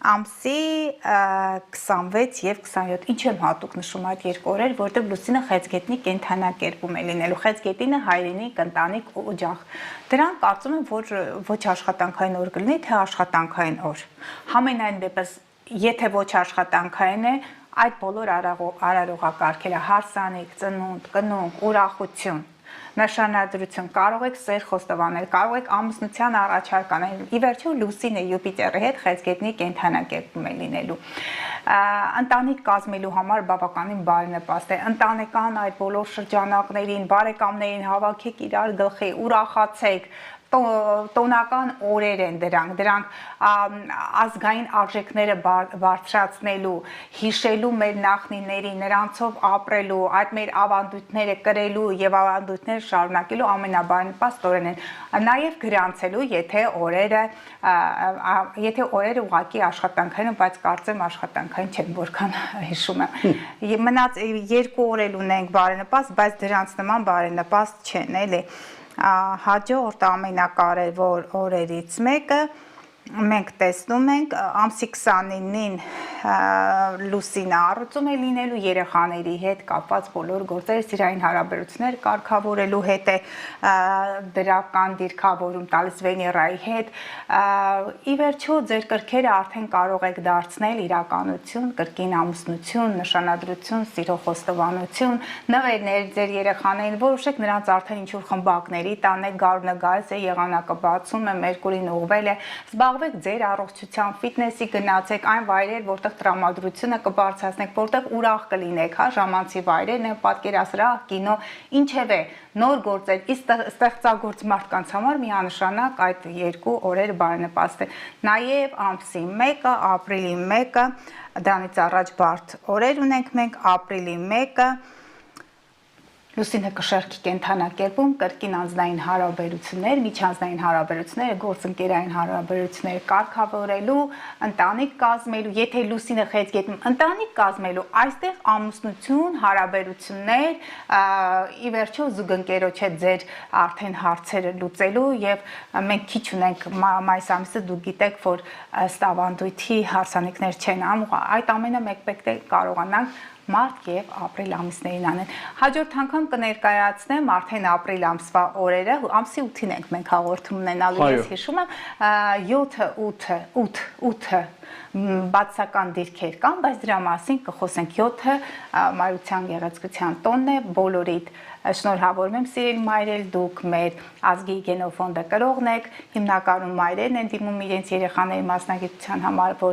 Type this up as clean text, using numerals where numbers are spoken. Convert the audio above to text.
ամսի 26 եւ 27 ինչ եմ հատուկ նշում այդ երկու օրեր, որտեղ լուսինը խեցգետնի կենդանակերպում է լինելու։ Խեցգետինը հայրենիք, ընտանիք, օջախ։ Դրանք կարծում եմ, որ ոչ աշխատանքային օր կլինի, թե աշխատանքային օր։ Համենայն դեպս, եթե ոչ աշխատանքային է, այդ բոլոր արարողակարգերը, հարսանիք, ծնունդ, կնունկ, ուրախություն, նշանադրություն, կարող եք սեր խոստովանել, կարող եք ամուսնության առաջարկ անել։ Ի վերջո լուսինը Յուպիտերի հետ խեցգետնի կենդանակերպում է լինելու։ Ընտանիք կազմելու համար բավականին բարենպաստ է։ Ընտանեկան այդ բոլոր շրջանակներին, բարեկամներին հավաքեք իրար գլխի, ուրախացեք, տոնական օրեր են դրանք ազգային արժեքները բարձրացնելու, հիշելու մեր նախնիների, նրանցով ապրելու, այդ մեր ավանդույթները կրելու եւ ավանդույթները շարունակելու ամենաբարենպաստ օրերն են։ Նաեւ գրանցելու, եթե օրերը ուղղակի աշխատանքային են, բայց կարծեմ աշխատանքային չեն, որքան հիշում եմ։ Մնաց երկու օր էլ ունենք բարենպաստ, բայց դրանց նման բարենպաստ չեն, էլի։ Հաջորդ ամենակարևոր օրերից մեկը մենք տեսնում ենք ամսի 29-ին լուսինը առուծում է լինելու երեխաների հետ կապված բոլոր գործերը, սիրային հարաբերություններ կարգավորելու հետ է դրական դիրքավորում տալիս Վեներայի հետ։ Ի վերջո ձեր կրքերը արդեն կարող եք դարձնել իրականություն, կրկին ամուսնություն, նշանադրություն, սիրո խոստովանություն, նվերներ ձեր երեխաներին, որոշեք նրանց արդեն ինչ-որ խմբակների տանեք, գարունը գալիս է, եղանակը բացում է, Մերկուրին ուղղվել է, զբաղվեք ձեր առողջության, ֆիթնեսի գնացեք այն վայրեր, որտեղ տրամադրությունը կբարձրացնեք, որտեղ ուրախ կլինեք, հա, ժամանցի վայրերն են, պատկերասրահ, կինո, ինչևէ, նոր գործեր, իսկ ստեղծագործ մարդկանց համար միանշանակ այդ երկու օրերը բարենպաստ են։ Նաև ամսի 1-ը, ապրիլի 1-ը, դրանից առաջ բարդ օրեր ունենք մենք, ապրիլի 1-ը լուսինը կշեռքի կենդանակերպում, կրկին անձնային հարաբերություններ, միջանձնային հարաբերությունները, գործընկերային հարաբերությունները կարգավորելու, ընտանիք կազմելու, եթե լուսինը խեցգետնում, ընտանիք կազմելու, այստեղ ամուսնություն, հարաբերություններ, ի վերջո զուգընկերոջ հետ ձեր արդեն հարցերը լուծելու եւ մենք քիչ ունենք մայիս ամիսը, դուք գիտեք, որ ըստ ավանդույթի հարսանիքներ չեն անում, այդ ամենը մեկ պետք է կարողանանք մարտ եւ ապրիլ ամիսներին անեն։ Հաջորդ անգամ կներկայացնեմ արդեն ապրիլ ամսվա օրերը, ամսի 8-ին ենք մենք հաղորդում ունենալու, ես հիշում եմ 7-ը բացական դիրքեր կան, բայց դրա մասին կխոսենք 7-ը Մարության գեղեցկության տոնն է, բոլորիդ շնորհավորում եմ սիրելի մայրեր, դուք մեր ազգի գենոֆոնդը կրողն եք, հիմնականում մայրերն են դիմում իրենց երեխաների մասնագիտության համար, որ